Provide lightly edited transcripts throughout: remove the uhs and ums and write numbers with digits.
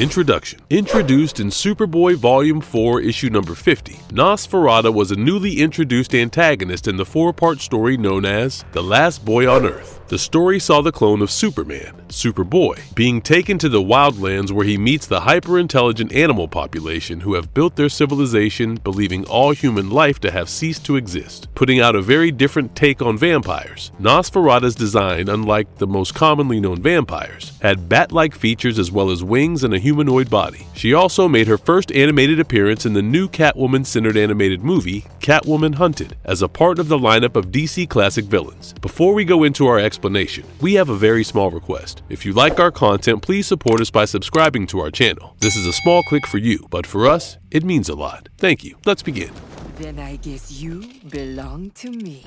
Introduction. Introduced in Superboy Volume 4, Issue number 50, Nosferata was a newly introduced antagonist in the four-part story known as The Last Boy on Earth. The story saw the clone of Superman, Superboy, being taken to the wildlands where he meets the hyper-intelligent animal population who have built their civilization believing all human life to have ceased to exist, putting out a very different take on vampires. Nosferata's design, unlike the most commonly known vampires, had bat-like features as well as wings and a humanoid body. She also made her first animated appearance in the new Catwoman-centered animated movie, Catwoman Hunted, as a part of the lineup of DC classic villains. Before we go into our explanation, we have a very small request. If you like our content, please support us by subscribing to our channel. This is a small click for you, but for us, it means a lot. Thank you. Let's begin. Then I guess you belong to me.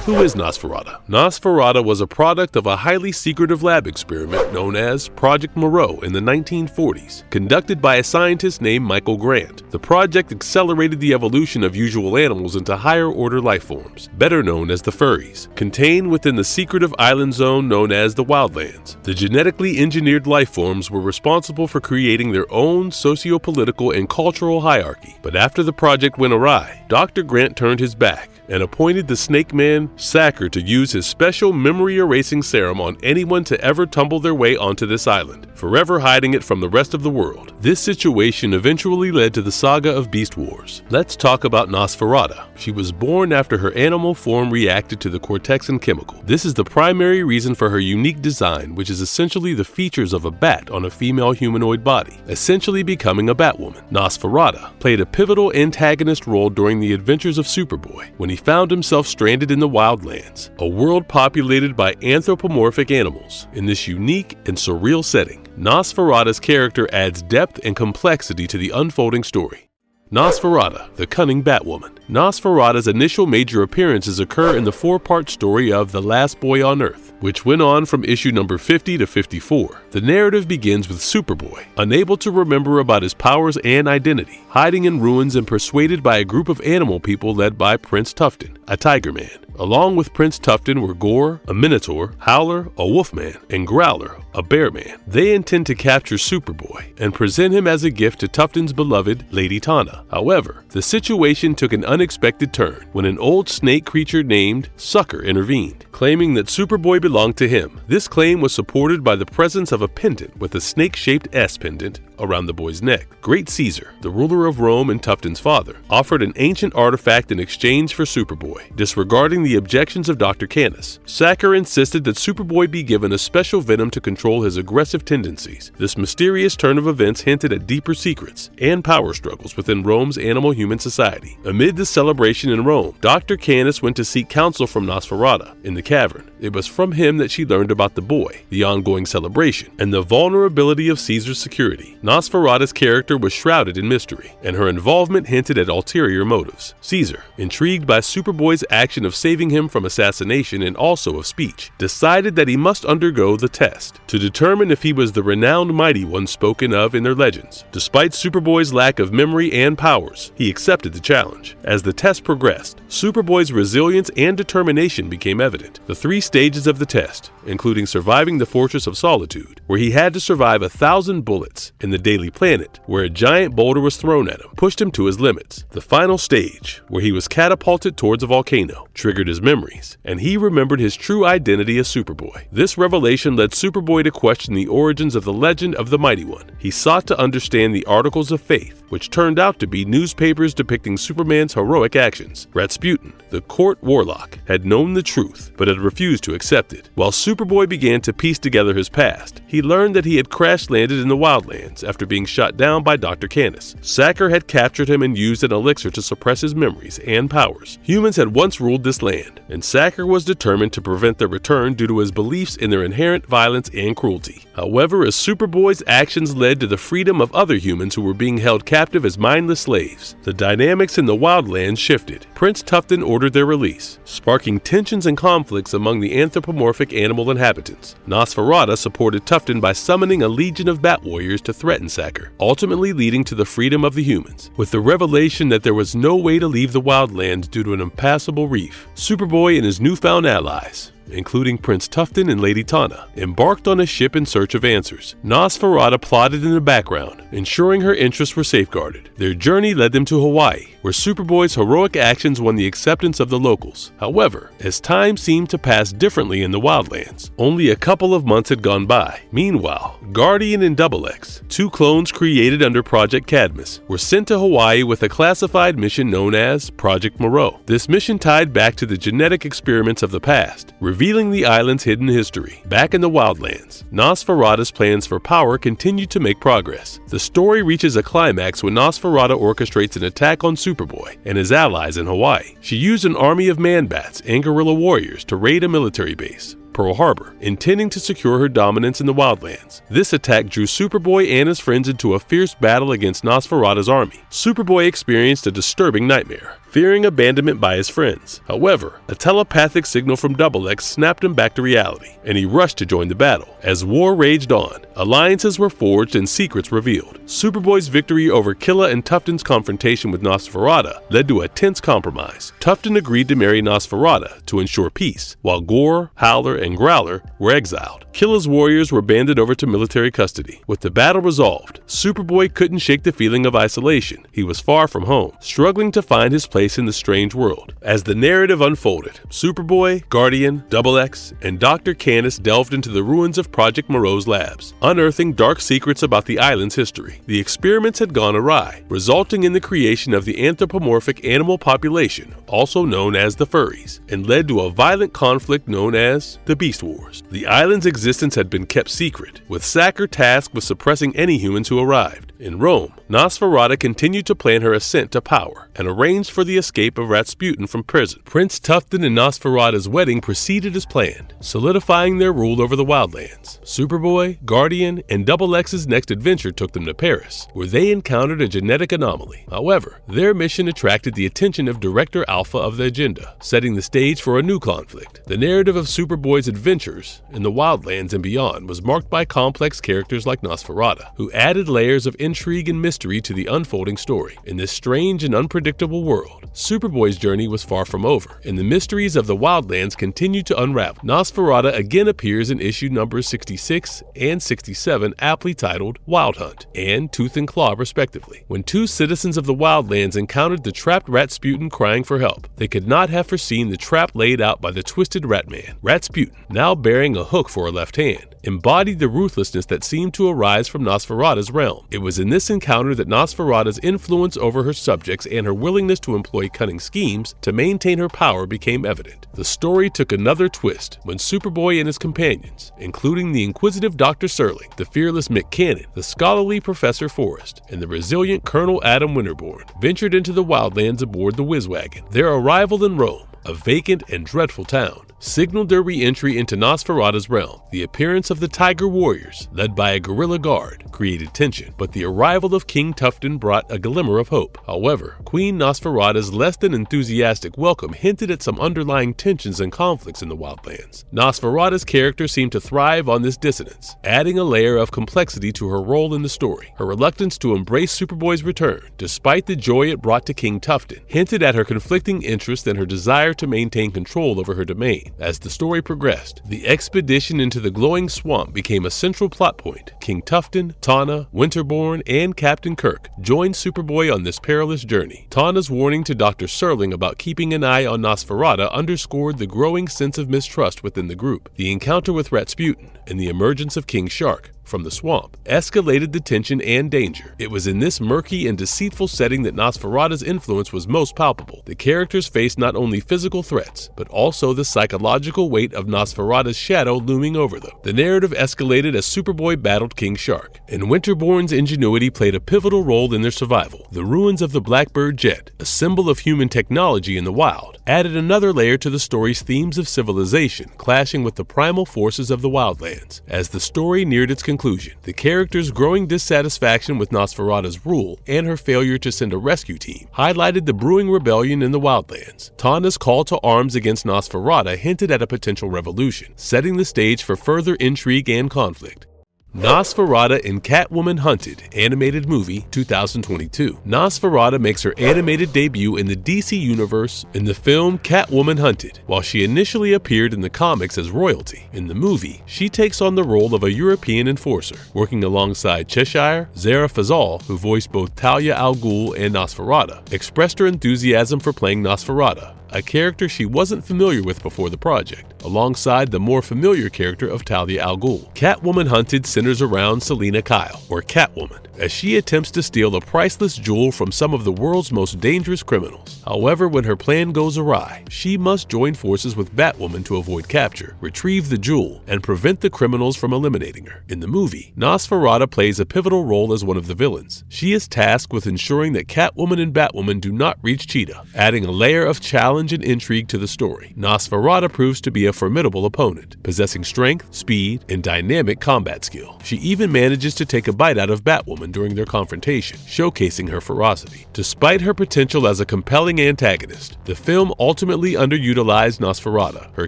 Who is Nosferata? Nosferata was a product of a highly secretive lab experiment known as Project Moreau in the 1940s, conducted by a scientist named Michael Grant. The project accelerated the evolution of usual animals into higher-order life forms, better known as the furries, contained within the secretive island zone known as the Wildlands. The genetically engineered life forms were responsible for creating their own socio-political and cultural hierarchy. But after the project went awry, Dr. Grant turned his back and appointed the snake man Sacker to use his special memory-erasing serum on anyone to ever tumble their way onto this island, forever hiding it from the rest of the world. This situation eventually led to the saga of Beast Wars. Let's talk about Nosferata. She was born after her animal form reacted to the cortexin chemical. This is the primary reason for her unique design, which is essentially the features of a bat on a female humanoid body, essentially becoming a Batwoman. Nosferata played a pivotal antagonist role during the adventures of Superboy, when he found himself stranded in the Wildlands, a world populated by anthropomorphic animals. In this unique and surreal setting, Nosferata's character adds depth and complexity to the unfolding story. Nosferata, the cunning Batwoman. Nosferata's initial major appearances occur in the four-part story of The Last Boy on Earth, which went on from issue number 50 to 54. The narrative begins with Superboy, unable to remember about his powers and identity, hiding in ruins and persuaded by a group of animal people led by Prince Tufton, a tiger man. Along with Prince Tufton were Gore, a minotaur, Howler, a wolfman, and Growler, a bear man. They intend to capture Superboy and present him as a gift to Tufton's beloved Lady Tana. However, the situation took an unexpected turn when an old snake creature named Sucker intervened, claiming that Superboy belonged to him. This claim was supported by the presence of a pendant with a snake-shaped S pendant around the boy's neck. Great Caesar, the ruler of Rome and Tufton's father, offered an ancient artifact in exchange for Superboy, disregarding the objections of Dr. Canis. Sacker insisted that Superboy be given a special venom to control his aggressive tendencies. This mysterious turn of events hinted at deeper secrets and power struggles within Rome's animal-human society. Amid the celebration in Rome, Dr. Canis went to seek counsel from Nosferata in the cavern. It was from him that she learned about the boy, the ongoing celebration, and the vulnerability of Caesar's security. Nosferata's character was shrouded in mystery, and her involvement hinted at ulterior motives. Caesar, intrigued by Superboy's action of saving him from assassination and also of speech, decided that he must undergo the test to determine if he was the renowned mighty one spoken of in their legends. Despite Superboy's lack of memory and powers, he accepted the challenge. As the test progressed, Superboy's resilience and determination became evident. The three stages of the test, including surviving the Fortress of Solitude, where he had to survive 1,000 bullets, and the Daily Planet, where a giant boulder was thrown at him, pushed him to his limits. The final stage, where he was catapulted towards a volcano, triggered his memories, and he remembered his true identity as Superboy. This revelation led Superboy to question the origins of the legend of the Mighty One. He sought to understand the Articles of Faith, which turned out to be newspapers depicting Superman's heroic actions. Rasputin, the court warlock, had known the truth, but had refused to accept it. While Superboy began to piece together his past, he learned that he had crash-landed in the Wildlands after being shot down by Dr. Canis. Sacker had captured him and used an elixir to suppress his memories and powers. Humans had once ruled this land, and Sacker was determined to prevent their return due to his beliefs in their inherent violence and cruelty. However, as Superboy's actions led to the freedom of other humans who were being held captive as mindless slaves, the dynamics in the Wildlands shifted. Prince Tufton ordered their release, sparking tensions and conflicts among the anthropomorphic animal inhabitants. Nosferata supported Tufton by summoning a legion of bat warriors to threaten Sacker, ultimately leading to the freedom of the humans. With the revelation that there was no way to leave the Wildlands due to an impassable reef, Superboy and his newfound allies including Prince Tufton and Lady Tana, embarked on a ship in search of answers. Nosferata plotted in the background, ensuring her interests were safeguarded. Their journey led them to Hawaii, where Superboy's heroic actions won the acceptance of the locals. However, as time seemed to pass differently in the Wildlands, only a couple of months had gone by. Meanwhile, Guardian and Double X, two clones created under Project Cadmus, were sent to Hawaii with a classified mission known as Project Moreau. This mission tied back to the genetic experiments of the past, revealing the island's hidden history. Back in the Wildlands, Nosferata's plans for power continue to make progress. The story reaches a climax when Nosferata orchestrates an attack on Superboy and his allies in Hawaii. She used an army of man-bats and guerrilla warriors to raid a military base, Pearl Harbor, intending to secure her dominance in the Wildlands. This attack drew Superboy and his friends into a fierce battle against Nosferata's army. Superboy experienced a disturbing nightmare, fearing abandonment by his friends. However, a telepathic signal from Double X snapped him back to reality, and he rushed to join the battle. As war raged on, alliances were forged and secrets revealed. Superboy's victory over Killa and Tufton's confrontation with Nosferata led to a tense compromise. Tufton agreed to marry Nosferata to ensure peace, while Gore, Howler, and Growler were exiled. Killa's warriors were banded over to military custody. With the battle resolved, Superboy couldn't shake the feeling of isolation. He was far from home, struggling to find his place in the strange world. As the narrative unfolded, Superboy, Guardian, Double X, and Dr. Candace delved into the ruins of Project Moreau's labs, unearthing dark secrets about the island's history. The experiments had gone awry, resulting in the creation of the anthropomorphic animal population, also known as the Furries, and led to a violent conflict known as the Beast Wars. The island's existence had been kept secret, with Sacker tasked with suppressing any humans who arrived. In Rome, Nosferata continued to plan her ascent to power and arranged for the escape of Rasputin from prison. Prince Tufton and Nosferata's wedding proceeded as planned, solidifying their rule over the Wildlands. Superboy, Guardian, and Double X's next adventure took them to Paris, where they encountered a genetic anomaly. However, their mission attracted the attention of Director Alpha of the Agenda, setting the stage for a new conflict. The narrative of Superboy's adventures in the Wildlands and beyond was marked by complex characters like Nosferata, who added layers of intrigue and mystery to the unfolding story. In this strange and unpredictable world, Superboy's journey was far from over, and the mysteries of the Wildlands continued to unravel. Nosferata again appears in issue numbers 66 and 67, aptly titled Wild Hunt and Tooth and Claw, respectively. When two citizens of the Wildlands encountered the trapped Rasputin crying for help, they could not have foreseen the trap laid out by the twisted Ratman. Rasputin, now bearing a hook for a left hand, embodied the ruthlessness that seemed to arise from Nosferata's realm. It was in this encounter that Nosferata's influence over her subjects and her willingness to employ cunning schemes to maintain her power became evident. The story took another twist when Superboy and his companions, including the inquisitive Dr. Serling, the fearless Mick Cannon, the scholarly Professor Forrest, and the resilient Colonel Adam Winterbourne, ventured into the Wildlands aboard the Whizwagon. Their arrival in Rome, a vacant and dreadful town, signaled their re-entry into Nosferata's realm. The appearance of the Tiger Warriors, led by a guerrilla guard, created tension, but the arrival of King Tufton brought a glimmer of hope. However, Queen Nosferata's less than enthusiastic welcome hinted at some underlying tensions and conflicts in the Wildlands. Nosferata's character seemed to thrive on this dissonance, adding a layer of complexity to her role in the story. Her reluctance to embrace Superboy's return, despite the joy it brought to King Tufton, hinted at her conflicting interests and her desire to maintain control over her domain. As the story progressed, the expedition into the glowing swamp became a central plot point. King Tufton, Tana, Winterbourne, and Captain Kirk joined Superboy on this perilous journey. Tana's warning to Dr. Serling about keeping an eye on Nosferata underscored the growing sense of mistrust within the group. The encounter with Rasputin and the emergence of King Shark from the swamp escalated the tension and danger. It was in this murky and deceitful setting that Nosferata's influence was most palpable. The characters faced not only physical threats, but also the psychological weight of Nosferata's shadow looming over them. The narrative escalated as Superboy battled King Shark, and Winterbourne's ingenuity played a pivotal role in their survival. The ruins of the Blackbird jet, a symbol of human technology in the wild, added another layer to the story's themes of civilization clashing with the primal forces of the Wildlands. As the story neared its conclusion, the character's growing dissatisfaction with Nosferata's rule and her failure to send a rescue team highlighted the brewing rebellion in the Wildlands. Tana's call to arms against Nosferata hinted at a potential revolution, setting the stage for further intrigue and conflict. Nosferata in Catwoman Hunted animated movie 2022. Nosferata makes her animated debut in the DC universe in the film Catwoman Hunted. While she initially appeared in the comics as royalty, in the movie, she takes on the role of a European enforcer, working alongside Cheshire. Zara Fazal, who voiced both Talia al Ghul and Nosferata, expressed her enthusiasm for playing Nosferata, a character she wasn't familiar with before the project, alongside the more familiar character of Talia al Ghul. Catwoman Hunted centers around Selina Kyle, or Catwoman, as she attempts to steal a priceless jewel from some of the world's most dangerous criminals. However, when her plan goes awry, she must join forces with Batwoman to avoid capture, retrieve the jewel, and prevent the criminals from eliminating her. In the movie, Nosferata plays a pivotal role as one of the villains. She is tasked with ensuring that Catwoman and Batwoman do not reach Cheetah, adding a layer of challenge and intrigue to the story. Nosferata proves to be a formidable opponent, possessing strength, speed, and dynamic combat skill. She even manages to take a bite out of Batwoman during their confrontation, showcasing her ferocity. Despite her potential as a compelling antagonist, the film ultimately underutilized Nosferata. Her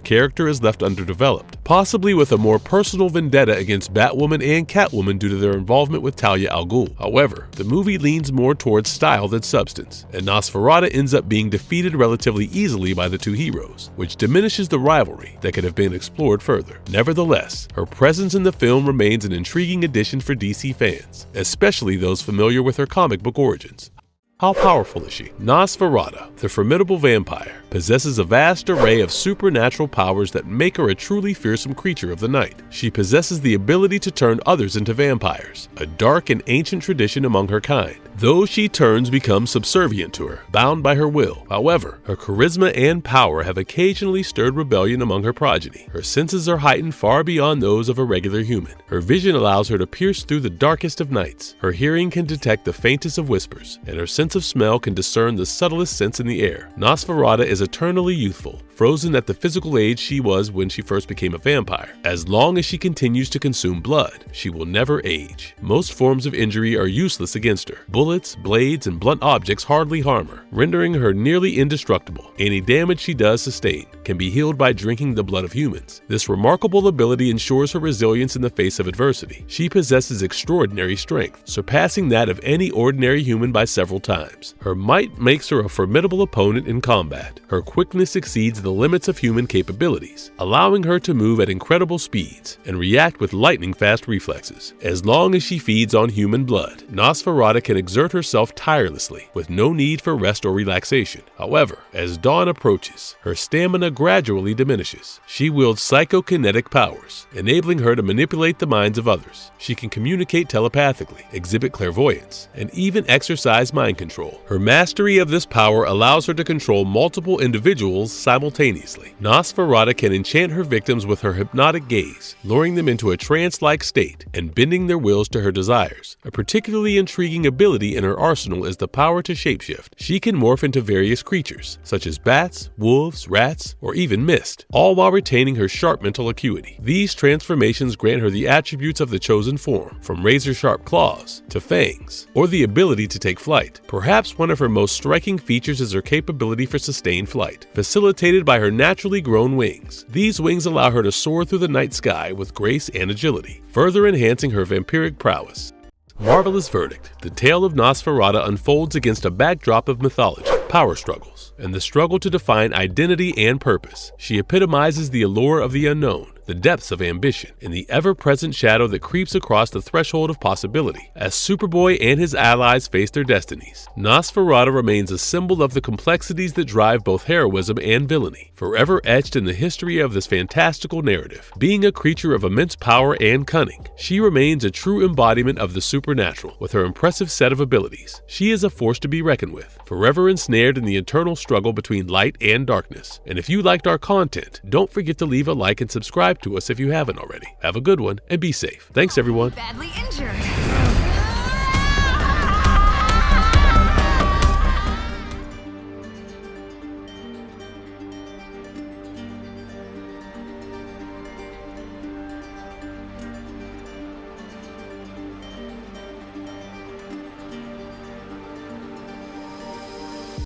character is left underdeveloped, possibly with a more personal vendetta against Batwoman and Catwoman due to their involvement with Talia al Ghul. However, the movie leans more towards style than substance, and Nosferata ends up being defeated relatively easily by the two heroes, which diminishes the rivalry that could have been explored further. Nevertheless, her presence in the film remains an intriguing addition for DC fans, especially those familiar with her comic book origins. How powerful is she? Nosferata, the formidable vampire, possesses a vast array of supernatural powers that make her a truly fearsome creature of the night. She possesses the ability to turn others into vampires, a dark and ancient tradition among her kind. Those she turns become subservient to her, bound by her will. However, her charisma and power have occasionally stirred rebellion among her progeny. Her senses are heightened far beyond those of a regular human. Her vision allows her to pierce through the darkest of nights. Her hearing can detect the faintest of whispers, and her sense of smell can discern the subtlest scents in the air. Nosferata is eternally youthful, frozen at the physical age she was when she first became a vampire. As long as she continues to consume blood, she will never age. Most forms of injury are useless against her. Bullets, blades, and blunt objects hardly harm her, rendering her nearly indestructible. Any damage she does sustain can be healed by drinking the blood of humans. This remarkable ability ensures her resilience in the face of adversity. She possesses extraordinary strength, surpassing that of any ordinary human by several times. Her might makes her a formidable opponent in combat. Her quickness exceeds the limits of human capabilities, allowing her to move at incredible speeds and react with lightning-fast reflexes. As long as she feeds on human blood, Nosferata can exert herself tirelessly, with no need for rest or relaxation. However, as dawn approaches, her stamina gradually diminishes. She wields psychokinetic powers, enabling her to manipulate the minds of others. She can communicate telepathically, exhibit clairvoyance, and even exercise mind control. Her mastery of this power allows her to control multiple individuals simultaneously. Nosferata can enchant her victims with her hypnotic gaze, luring them into a trance-like state and bending their wills to her desires. A particularly intriguing ability in her arsenal is the power to shapeshift. She can morph into various creatures, such as bats, wolves, rats, or even mist, all while retaining her sharp mental acuity. These transformations grant her the attributes of the chosen form, from razor-sharp claws to fangs, or the ability to take flight. Perhaps one of her most striking features is her capability for sustained flight, facilitated by her naturally grown wings. These wings allow her to soar through the night sky with grace and agility, further enhancing her vampiric prowess. Marvelous verdict. The tale of Nosferata unfolds against a backdrop of mythology, power struggles, and the struggle to define identity and purpose. She epitomizes the allure of the unknown, the depths of ambition, and the ever-present shadow that creeps across the threshold of possibility. As Superboy and his allies face their destinies, Nosferata remains a symbol of the complexities that drive both heroism and villainy, forever etched in the history of this fantastical narrative. Being a creature of immense power and cunning, she remains a true embodiment of the supernatural. With her impressive set of abilities, she is a force to be reckoned with, forever ensnared in the eternal struggle between light and darkness. And if you liked our content, don't forget to leave a like and subscribe to us if you haven't already. Have a good one and be safe. Thanks, everyone. Badly injured.